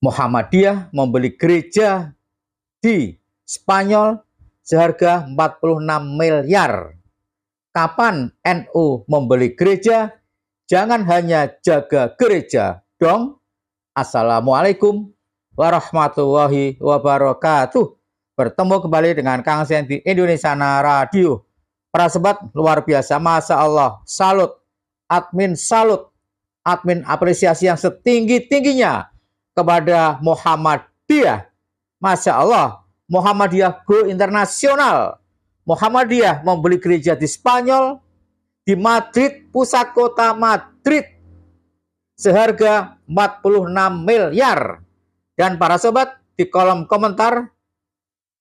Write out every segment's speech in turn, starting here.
Muhammadiyah membeli gereja di Spanyol seharga 46 miliar. Kapan NU membeli gereja? Jangan hanya jaga gereja dong. Assalamualaikum warahmatullahi wabarakatuh. Bertemu kembali dengan Kang Sen di Indonesiana Radio. Para sobat, luar biasa, Masya Allah, salut, admin salut, admin apresiasi yang setinggi-tingginya kepada Muhammadiyah. Masya Allah, Muhammadiyah go internasional. Muhammadiyah membeli gereja di Spanyol, di Madrid, pusat kota Madrid, seharga 46 miliar. Dan para sobat, di kolom komentar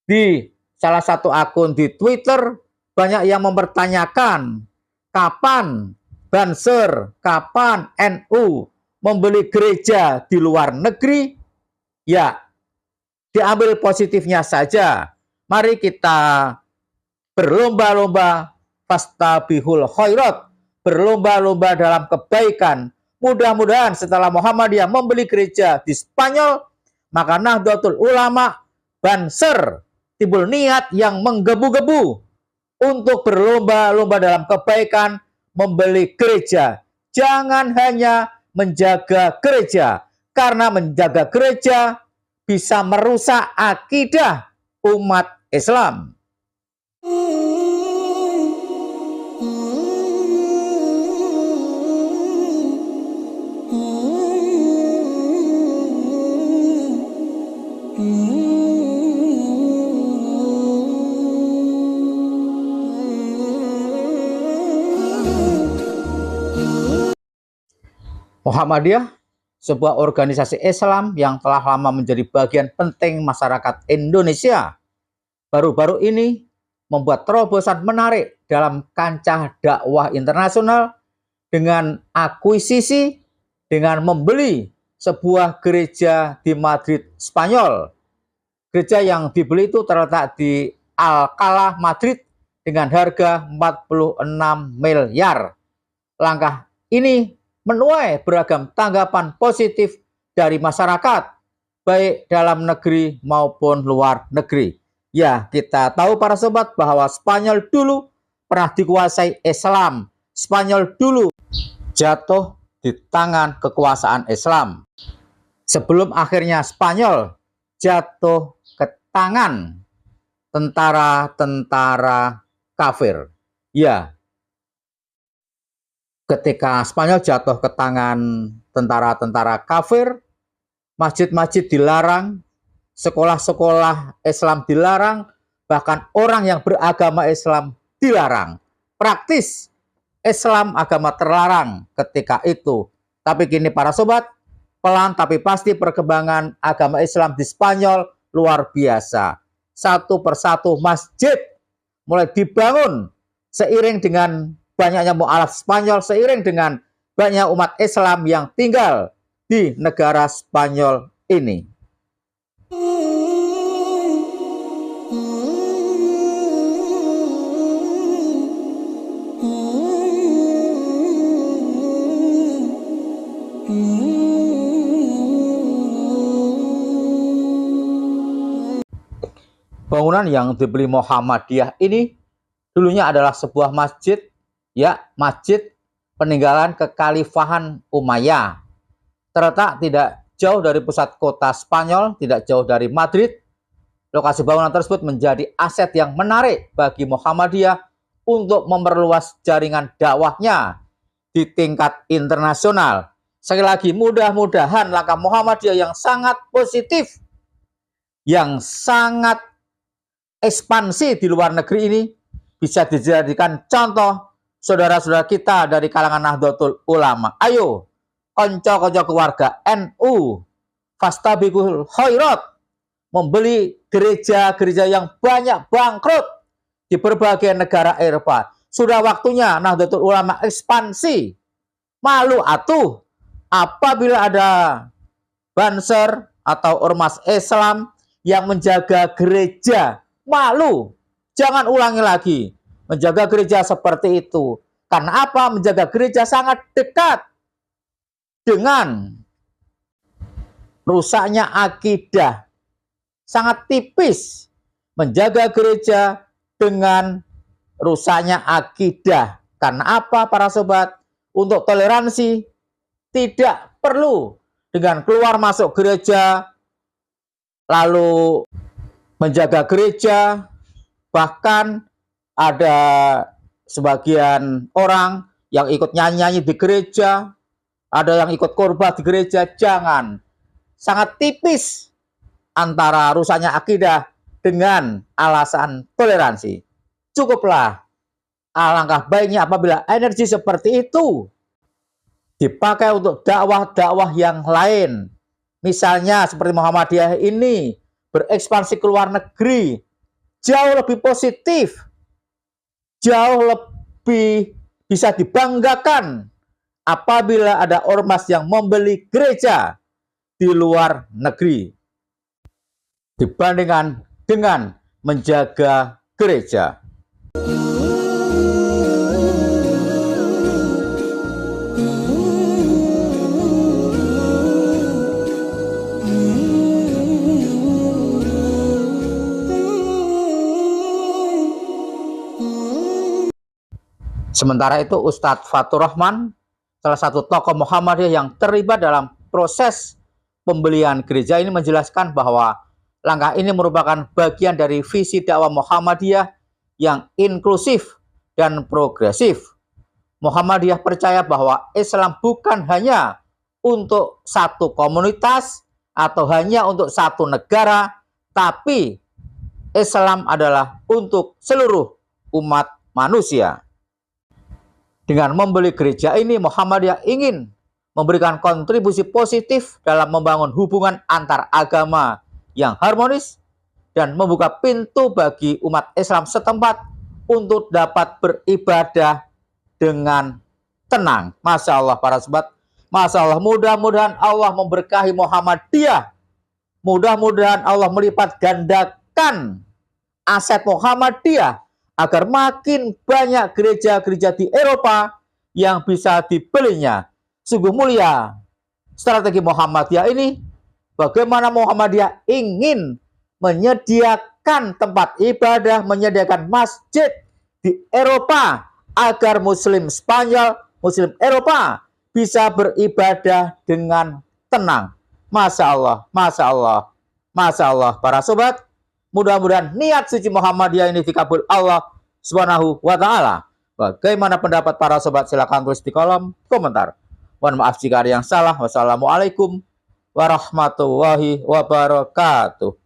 di salah satu akun di Twitter banyak yang mempertanyakan kapan Banser, kapan NU membeli gereja di luar negeri. Ya, diambil positifnya saja. Mari kita berlomba-lomba fastabihul khairat, berlomba-lomba dalam kebaikan. Mudah-mudahan setelah Muhammadiyah membeli gereja di Spanyol, maka Nahdlatul Ulama, Banser, timbul niat yang menggebu-gebu untuk berlomba-lomba dalam kebaikan, membeli gereja. Jangan hanya menjaga gereja, karena menjaga gereja bisa merusak akidah umat Islam. Muhammadiyah, sebuah organisasi Islam yang telah lama menjadi bagian penting masyarakat Indonesia, baru-baru ini membuat terobosan menarik dalam kancah dakwah internasional dengan akuisisi, dengan membeli sebuah gereja di Madrid, Spanyol. Gereja yang dibeli itu terletak di Alcalá, Madrid, dengan harga 46 miliar. Langkah ini menuai beragam tanggapan positif dari masyarakat, baik dalam negeri maupun luar negeri. Ya, kita tahu para sobat bahwa Spanyol dulu pernah dikuasai Islam. Spanyol dulu jatuh di tangan kekuasaan Islam. Sebelum akhirnya Spanyol jatuh ke tangan tentara-tentara kafir. Ya, ketika Spanyol jatuh ke tangan tentara-tentara kafir, masjid-masjid dilarang, sekolah-sekolah Islam dilarang, bahkan orang yang beragama Islam dilarang. Praktis Islam agama terlarang ketika itu. Tapi kini para sobat, pelan tapi pasti perkembangan agama Islam di Spanyol luar biasa. Satu persatu masjid mulai dibangun seiring dengan banyaknya mu'alaf Spanyol, seiring dengan banyak umat Islam yang tinggal di negara Spanyol ini. Bangunan yang dibeli Muhammadiyah ini dulunya adalah sebuah masjid, ya, masjid peninggalan kekhalifahan Umayyah. Terletak tidak jauh dari pusat kota Spanyol, tidak jauh dari Madrid. Lokasi bangunan tersebut menjadi aset yang menarik bagi Muhammadiyah untuk memperluas jaringan dakwahnya di tingkat internasional. Sekali lagi, mudah-mudahan langkah Muhammadiyah yang sangat positif, yang sangat ekspansi di luar negeri ini bisa dijadikan contoh saudara-saudara kita dari kalangan Nahdlatul Ulama. Ayo, konco-konco keluarga NU, fastabihul khairat, membeli gereja-gereja yang banyak bangkrut di berbagai negara Eropa. Sudah waktunya Nahdlatul Ulama ekspansi. Malu atuh apabila ada Banser atau ormas Islam yang menjaga gereja. Malu. Jangan ulangi lagi menjaga gereja seperti itu. Karena apa? Menjaga gereja sangat dekat dengan rusaknya akidah. Sangat tipis menjaga gereja dengan rusaknya akidah. Karena apa para sobat? Untuk toleransi tidak perlu dengan keluar masuk gereja, lalu menjaga gereja, bahkan ada sebagian orang yang ikut nyanyi-nyanyi di gereja, ada yang ikut khotbah di gereja. Jangan. Sangat tipis antara rusaknya akidah dengan alasan toleransi. Cukuplah. Alangkah baiknya apabila energi seperti itu dipakai untuk dakwah-dakwah yang lain. Misalnya seperti Muhammadiyah ini berekspansi ke luar negeri, jauh lebih positif, jauh lebih bisa dibanggakan apabila ada ormas yang membeli gereja di luar negeri dibandingkan dengan menjaga gereja. Sementara itu Ustadz Fatur Rahman, salah satu tokoh Muhammadiyah yang terlibat dalam proses pembelian gereja ini, menjelaskan bahwa langkah ini merupakan bagian dari visi dakwah Muhammadiyah yang inklusif dan progresif. Muhammadiyah percaya bahwa Islam bukan hanya untuk satu komunitas atau hanya untuk satu negara, tapi Islam adalah untuk seluruh umat manusia. Dengan membeli gereja ini, Muhammadiyah ingin memberikan kontribusi positif dalam membangun hubungan antar agama yang harmonis dan membuka pintu bagi umat Islam setempat untuk dapat beribadah dengan tenang. Masya Allah para sobat, Masya Allah, mudah-mudahan Allah memberkahi Muhammadiyah. Mudah-mudahan Allah melipat gandakan aset Muhammadiyah agar makin banyak gereja-gereja di Eropa yang bisa dibelinya. Sungguh mulia strategi Muhammadiyah ini. Bagaimana Muhammadiyah ingin menyediakan tempat ibadah, menyediakan masjid di Eropa agar Muslim Spanyol, Muslim Eropa bisa beribadah dengan tenang. Masya Allah, Masya Allah, Masya Allah para sobat. Mudah-mudahan niat suci Muhammadiyah ini dikabul Allah Subhanahu wa Ta'ala. Bagaimana pendapat para sobat? Silakan tulis di kolom komentar. Mohon maaf jika ada yang salah. Wassalamualaikum warahmatullahi wabarakatuh.